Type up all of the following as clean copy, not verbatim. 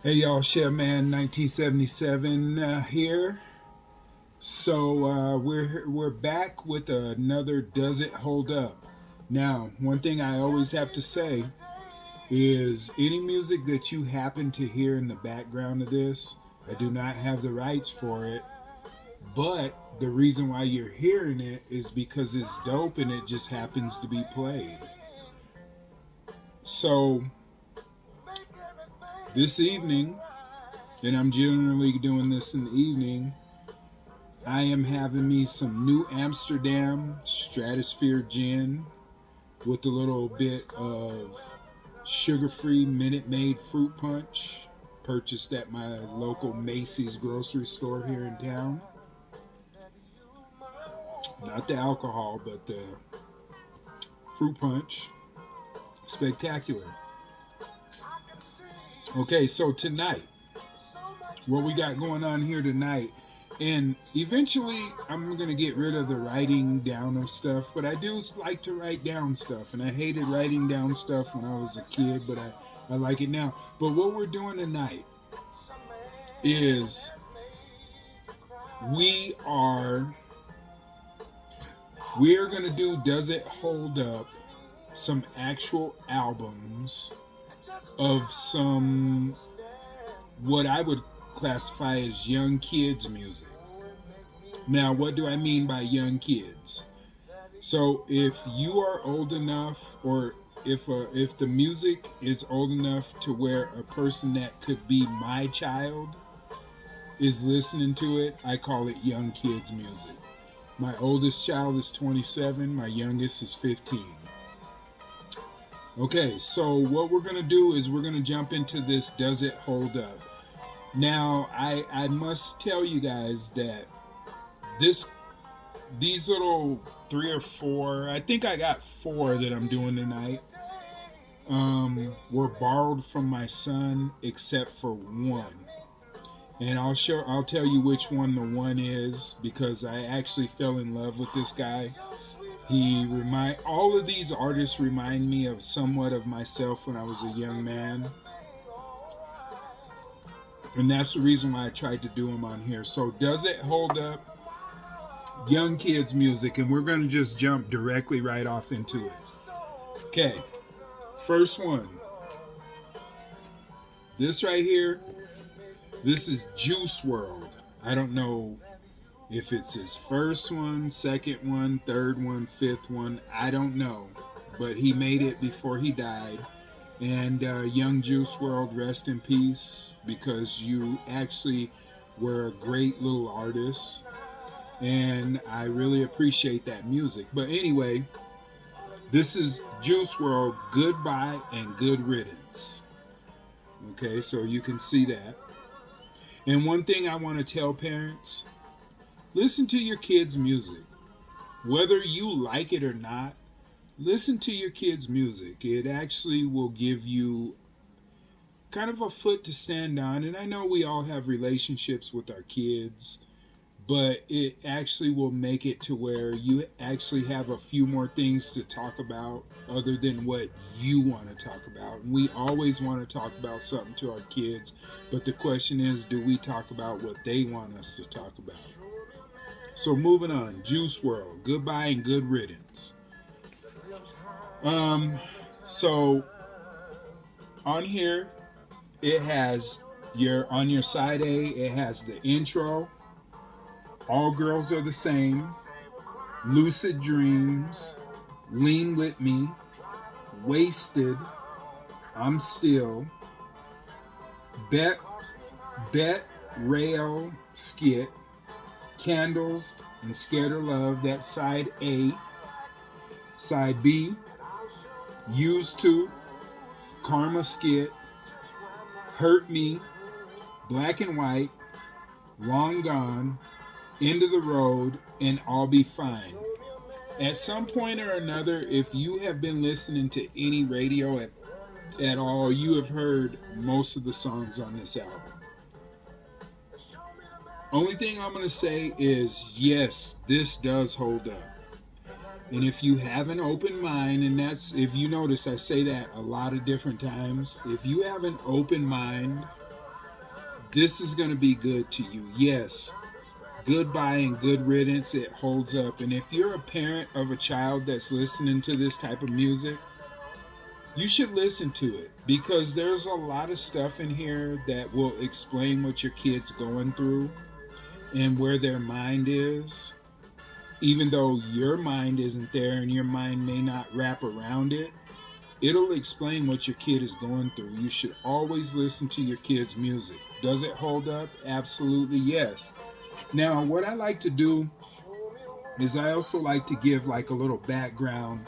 Hey y'all, Chefman 1977 here. We're back with another Does It Hold Up? Now, one thing I always have to say is any music that you happen to hear in the background of this, I do not have the rights for it. But the reason why you're hearing it is because it's dope and it just happens to be played. So this evening, and I'm generally doing this in the evening, I am having me some New Amsterdam Stratosphere gin with a little bit of sugar-free Minute Maid fruit punch purchased at my local Macy's grocery store here in town. Not the alcohol, but the fruit punch. Spectacular. Okay, so tonight, what we got going on here tonight, and eventually I'm going to get rid of the writing down of stuff, but I do like to write down stuff, and I hated writing down stuff when I was a kid, but I like it now. But what we're doing tonight is we are going to do Does It Hold Up? Some actual albums of some what I would classify as young kids music. Now, what do I mean by young kids? So if you are old enough, or if the music is old enough to where a person that could be my child is listening to it, I call it young kids music. My oldest child is 27, my youngest is 15. Okay, so what we're going to do is we're going to jump into this Does It Hold Up? Now, I must tell you guys that these little 3 or 4, I think I got 4 that I'm doing tonight, were borrowed from my son except for one. And I'll tell you which one the one is, because I actually fell in love with this guy. All of these artists remind me of somewhat of myself when I was a young man. And that's the reason why I tried to do them on here. So Does It Hold Up? Young kids music, and we're going to just jump directly right off into it. Okay, first one. This right here, this is Juice WRLD. I don't know if it's his first one, second one, third one, fifth one, I don't know. But he made it before he died. And young Juice WRLD, rest in peace, because you actually were a great little artist. And I really appreciate that music. But anyway, this is Juice WRLD, Goodbye and Good Riddance. Okay, so you can see that. And one thing I want to tell parents, listen to your kids' music. Whether you like it or not, listen to your kids' music. It actually will give you kind of a foot to stand on. And I know we all have relationships with our kids, but it actually will make it to where you actually have a few more things to talk about other than what you want to talk about. And we always want to talk about something to our kids, but the question is, do we talk about what they want us to talk about? So moving on, Juice WRLD, Goodbye and Good Riddance. So on here, it has on your side A, it has the intro, All Girls Are the Same, Lucid Dreams, Lean With Me, Wasted, I'm Still, Bet, Rail, Skit, Candles, and Scared of Love. That's side A. Side B, Used To, Karma Skit, Hurt Me, Black and White, Long Gone, End of the Road, and I'll Be Fine. At some point or another, if you have been listening to any radio at all, you have heard most of the songs on this album. Only thing I'm going to say is, yes, this does hold up. And if you have an open mind, and that's, if you notice, I say that a lot of different times. If you have an open mind This is going to be good to you. Yes, Goodbye and Good Riddance, it holds up. And if you're a parent of a child that's listening to this type of music, you should listen to it because there's a lot of stuff in here that will explain what your kid's going through and where their mind is. Even though your mind isn't there and your mind may not wrap around it, it'll explain what your kid is going through. You should always listen to your kid's music. Does it hold up? Absolutely yes. Now, what I like to do is I also like to give like a little background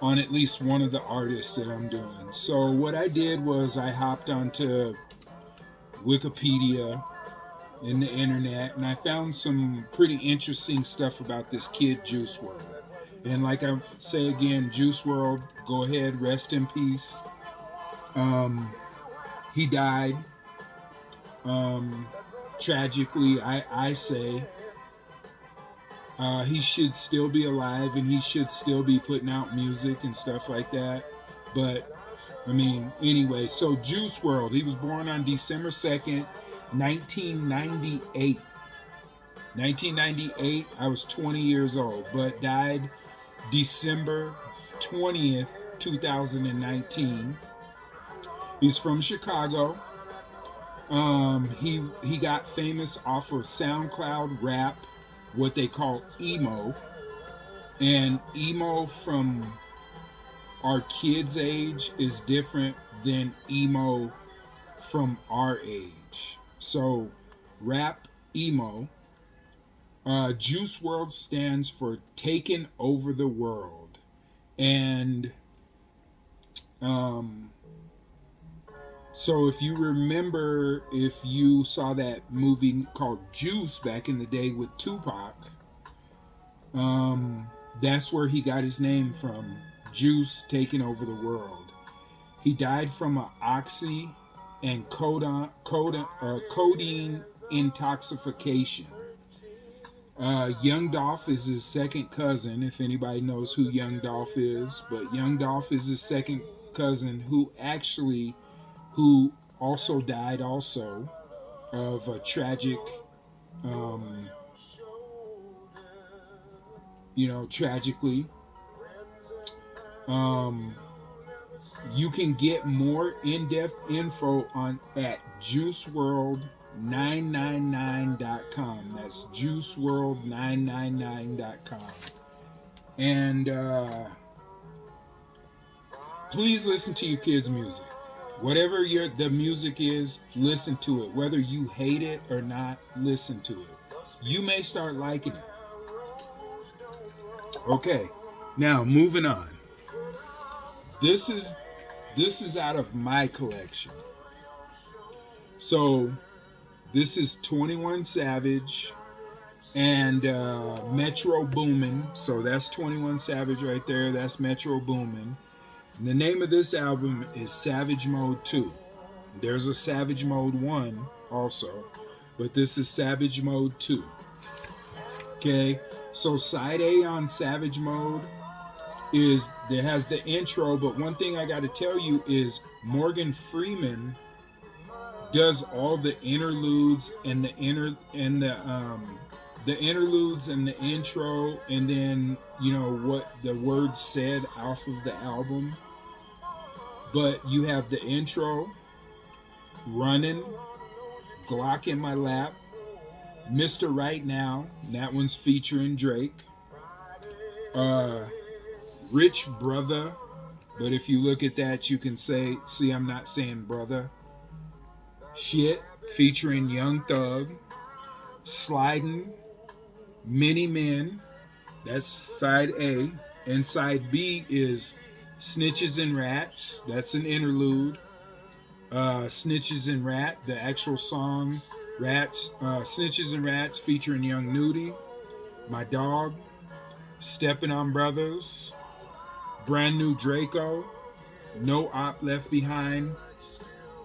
on at least one of the artists that I'm doing. So what I did was I hopped onto Wikipedia in the internet and I found some pretty interesting stuff about this kid Juice WRLD. And like I say again, Juice WRLD, go ahead, rest in peace. He died. Tragically, I say. He should still be alive and he should still be putting out music and stuff like that. But, I mean, anyway, so Juice WRLD, he was born on December 2nd, 1998. 1998, I was 20 years old, but died December 20th, 2019. He's from Chicago. He got famous off of SoundCloud rap, what they call emo. And emo from our kids' age is different than emo from our age. So, rap emo. Juice WRLD stands for Taking Over the World. And so if you remember, if you saw that movie called Juice back in the day with Tupac, that's where he got his name from. Juice taking over the world. He died from an oxy and codeine intoxication. Young Dolph is his second cousin, if anybody knows who Young Dolph is. But Young Dolph is his second cousin who also died also of a tragic, tragically. You can get more in-depth info at juiceworld999.com. That's juiceworld999.com. And please listen to your kids' music. Whatever the music is, listen to it. Whether you hate it or not, listen to it. You may start liking it. Okay, now moving on. This is out of my collection. So this is 21 Savage and Metro Boomin. So that's 21 Savage right there. That's Metro Boomin. And the name of this album is Savage Mode 2. There's a Savage Mode 1 also, but this is Savage Mode 2. Okay, so side A on Savage Mode has the intro, but one thing I got to tell you is Morgan Freeman does all the interludes and the interludes and the intro, and then what the words said off of the album. But you have the intro, Running, Glock in My Lap, Mr. Right Now, that one's featuring Drake, Rich Brother, but if you look at that, you can see I'm not saying brother. Shit, featuring Young Thug, Sliding, Many Men, that's side A, and side B is Snitches and Rats, that's an interlude. Snitches and Rat, the actual song, Rats, Snitches and Rats featuring Young Nudy, My Dog, Steppin' on Brothers, Brand New Draco, No Op Left Behind,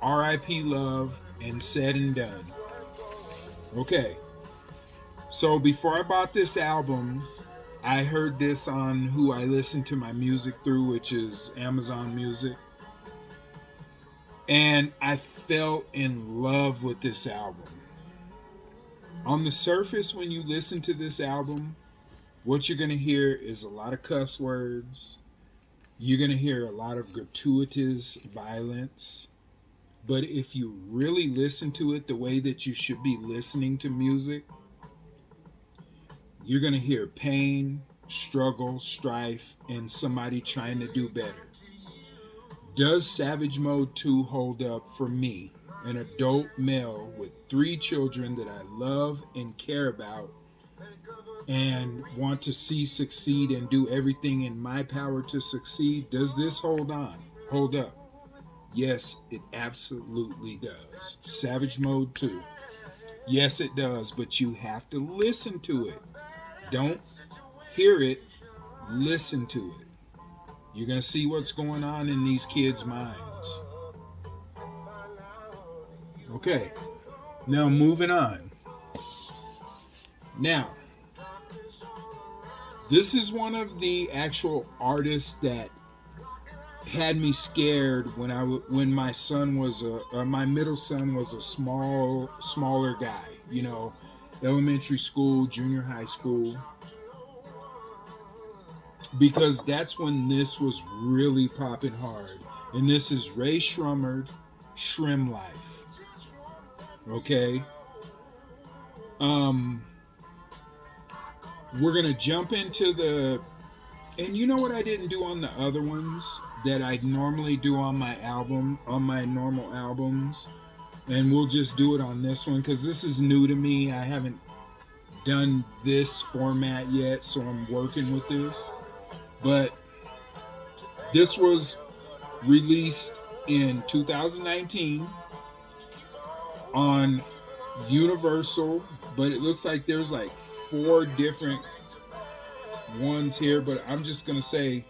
R.I.P. Love, and Said and Done. Okay, so before I bought this album, I heard this on who I listen to my music through, which is Amazon Music. And I fell in love with this album. On the surface, when you listen to this album, what you're going to hear is a lot of cuss words. You're going to hear a lot of gratuitous violence. But if you really listen to it the way that you should be listening to music, you're going to hear pain, struggle, strife, and somebody trying to do better. Does Savage Mode 2 hold up for me, an adult male with 3 children that I love and care about and want to see succeed and do everything in my power to succeed? Does this hold up? Yes, it absolutely does. Savage Mode 2. Yes, it does, but you have to listen to it. Don't hear it, listen to it. You're going to see what's going on in these kids' minds. Okay, now moving on. Now, this is one of the actual artists that had me scared when my son was my middle son was a smaller guy, elementary school, junior high school, because that's when this was really popping hard. And this is Rae Sremmurd, Shrimp Life. Okay. We're gonna jump into and you know what I didn't do on the other ones that I normally do on my normal albums, and we'll just do it on this one because this is new to me. I haven't done this format yet, so I'm working with this. But this was released in 2019 on Universal, but it looks like there's like 4 different ones here, but I'm just gonna say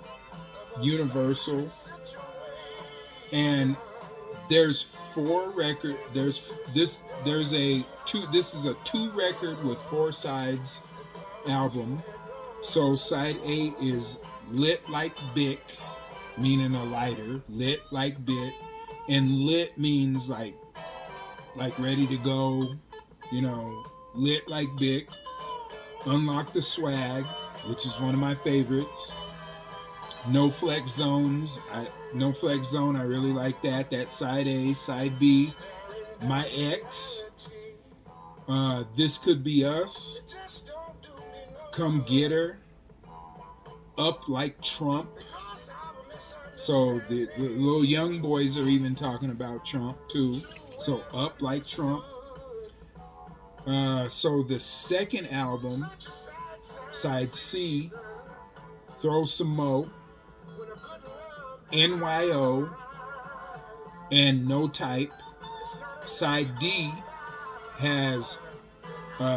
Universal. And there's 4 record. This is a 2 record with 4 sides album. So side A is Lit Like Bic, meaning a lighter. Lit like Bic, and lit means like ready to go. Lit like Bic. Unlock the Swag, which is one of my favorites. No Flex Zones. No Flex Zone, I really like that. That's side A. Side B, My Ex. This Could Be Us. Come Get Her. Up Like Trump. So the little young boys are even talking about Trump too. So Up Like Trump. So the second album, side C, Throw Some Mo, NYO, and No Type. Side D has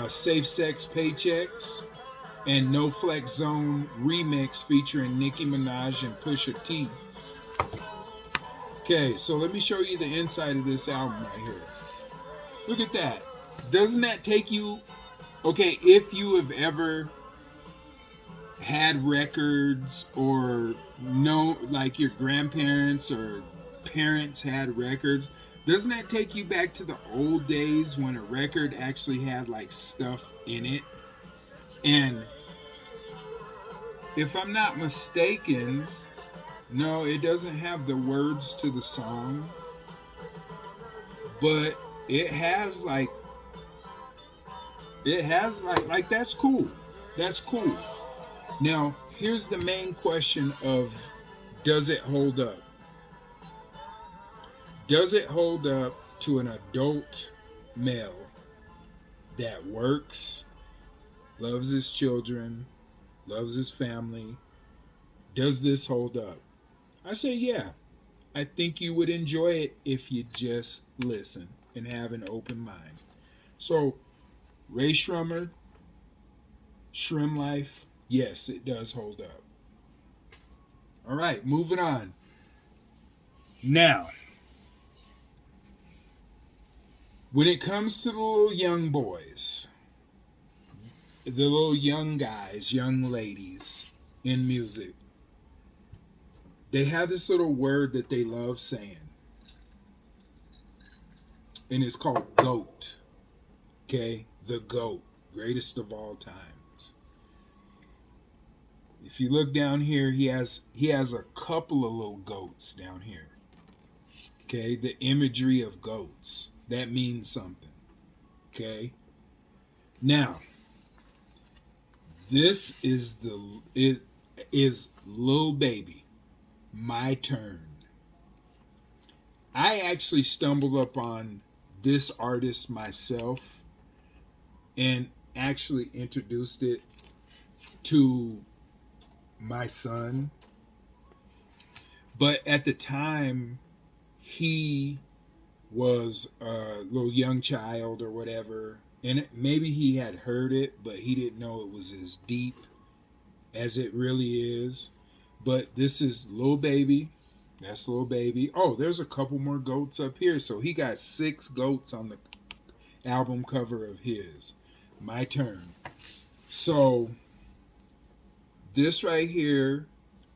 Safe Sex Paychecks and No Flex Zone remix featuring Nicki Minaj and Pusha T. Okay, so let me show you the inside of this album right here. Look at that. Doesn't that take you... Okay, if you have ever had records or know, like your grandparents or parents had records, doesn't that take you back to the old days when a record actually had like stuff in it? And if I'm not mistaken, no, it doesn't have the words to the song, but it has like that's cool. That's cool. Now, here's the main question of, does it hold up? Does it hold up to an adult male that works, loves his children, loves his family? Does this hold up? I say yeah. I think you would enjoy it if you just listen and have an open mind. So, Rae Sremmurd, Shrimp Life, yes, it does hold up. All right, moving on. Now, when it comes to the little young boys, the little young guys, young ladies in music, they have this little word that they love saying. and it's called GOAT. Okay, the GOAT, greatest of all times. If you look down here, he has a couple of little goats down here. Okay, the imagery of goats, that means something. Okay, now this is Lil Baby, My Turn. I actually stumbled upon this artist myself and actually introduced it to my son. But at the time, he was a little young child or whatever, and maybe he had heard it, but he didn't know it was as deep as it really is. But this is Lil Baby. That's Lil Baby. Oh, there's a couple more goats up here. So he got 6 goats on the album cover of his. My Turn. So this right here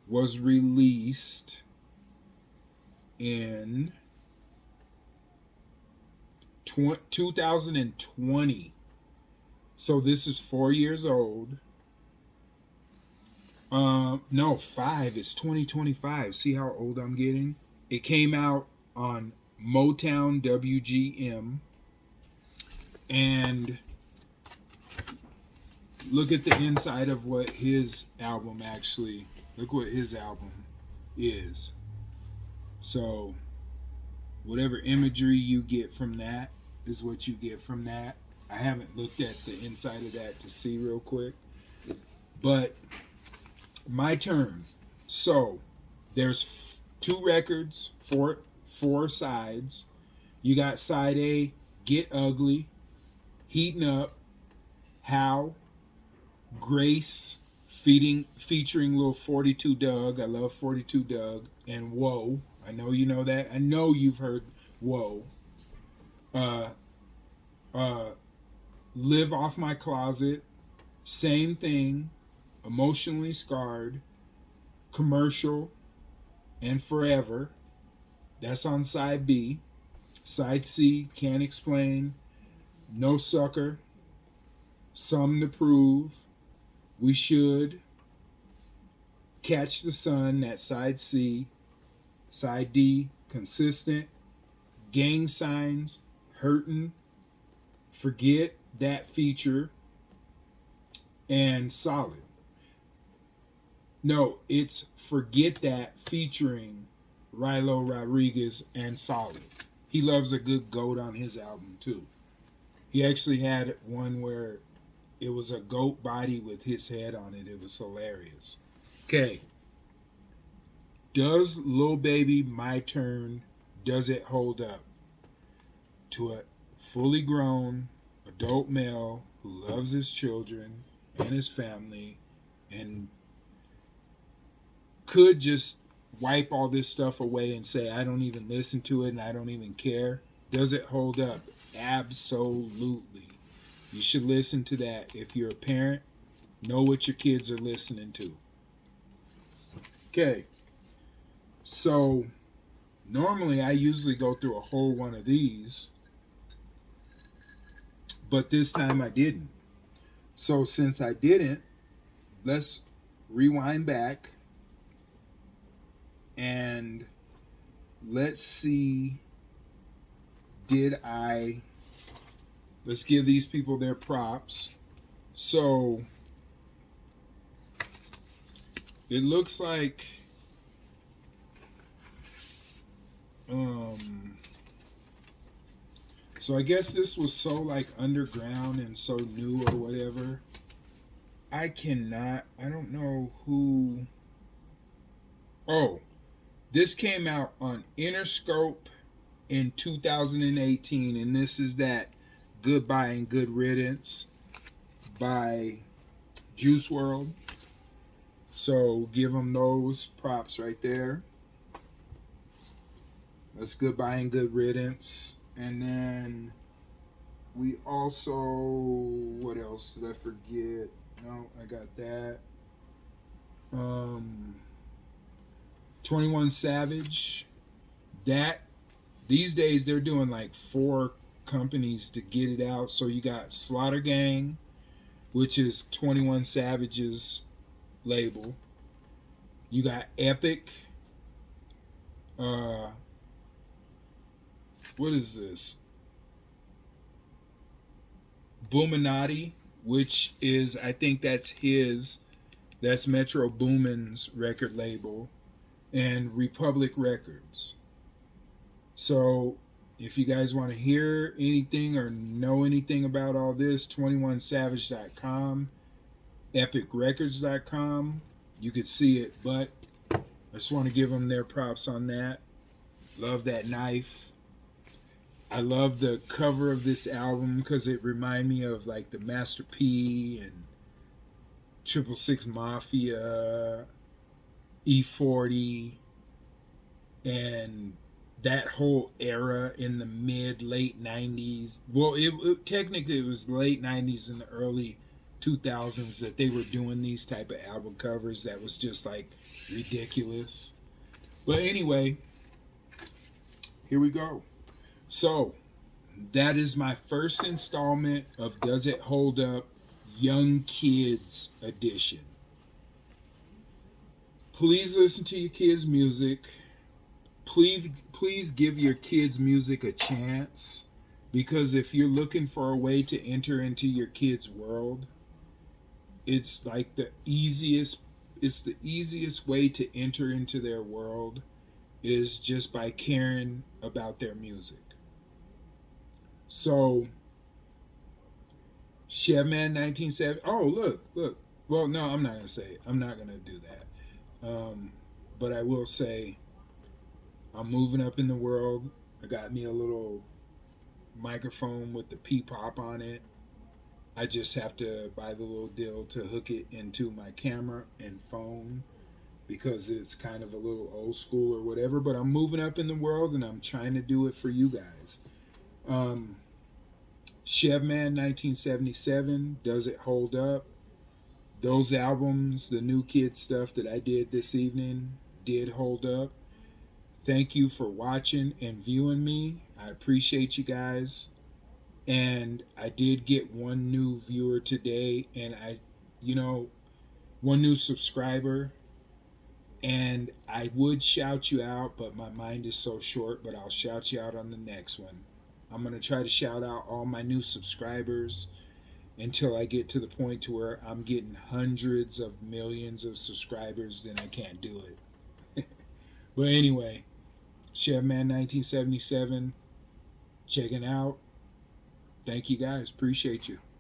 was released in 2020. So this is 4 years old. No, 5. It's 2025. See how old I'm getting? It came out on Motown WGM. And look at the inside of what his album actually, look what his album is. So whatever imagery you get from that is what you get from that. I haven't looked at the inside of that to see real quick. But My Turn. So there's 2 records, 4 sides. You got side A, Get Ugly, Heating Up, How, Grace, featuring little 42 Dugg. I love 42 Dugg. And Whoa. I know you know that. I know you've heard Whoa. Live Off My Closet. Same Thing. Emotionally Scarred, Commercial, and Forever. That's on side B. Side C, Can't Explain, No Sucker, Some to Prove, We Should, Catch the Sun, that's side C. Side D, Consistent, Gang Signs, Hurtin', Forget That Feature, and Solid. No, it's Forget That featuring Rilo Rodriguez and Solid. He loves a good goat on his album too. He actually had one where it was a goat body with his head on it. It was hilarious. Okay. Does Lil Baby My Turn, does it hold up to a fully grown adult male who loves his children and his family and could just wipe all this stuff away and say, I don't even listen to it and I don't even care? Does it hold up? Absolutely. You should listen to that. If you're a parent, know what your kids are listening to. Okay. So, normally I usually go through a whole one of these, but this time I didn't. So, since I didn't, let's rewind back and let's see, let's give these people their props. So it looks like so I guess this was so like underground and so new or whatever. I don't know who. Oh, this came out on Interscope in 2018, and this is that Goodbye and Good Riddance by Juice WRLD. So give them those props right there. That's Goodbye and Good Riddance. And then we also, what else did I forget? No, I got that. 21 Savage. That These days they're doing like 4 companies to get it out. So you got Slaughter Gang, which is 21 Savage's label. You got Epic. Uh, what is this? Boominati, which is, I think that's Metro Boomin's record label, and Republic Records. So if you guys want to hear anything or know anything about all this, 21savage.com, epicrecords.com, you could see it. But I just want to give them their props on that. Love that knife. I love the cover of this album because it reminds me of like the Master P and 666 Mafia, E40, and that whole era in the late 90s. Well, technically it was late 90s and the early 2000s that they were doing these type of album covers that was just like ridiculous. But anyway, here we go. So, that is my first installment of Does It Hold Up Young Kids Edition. Please listen to your kids' music. Please give your kids' music a chance, because if you're looking for a way to enter into your kids' world, it's like the easiest way to enter into their world is just by caring about their music. So, Chevman 1970. Oh, look. Well, no, I'm not gonna say it. I'm not gonna do that. But I will say, I'm moving up in the world. I got me a little microphone with the P-pop on it. I just have to buy the little deal to hook it into my camera and phone, because it's kind of a little old school or whatever. But I'm moving up in the world and I'm trying to do it for you guys. Chevman 1977, Does It Hold Up? Those albums, the new kid stuff that I did this evening, did hold up. Thank you for watching and viewing me. I appreciate you guys. And I did get one new viewer today, and one new subscriber. And I would shout you out, but my mind is so short, but I'll shout you out on the next one. I'm going to try to shout out all my new subscribers until I get to the point to where I'm getting hundreds of millions of subscribers. Then I can't do it. But anyway, Chevman 1977, checking out. Thank you guys. Appreciate you.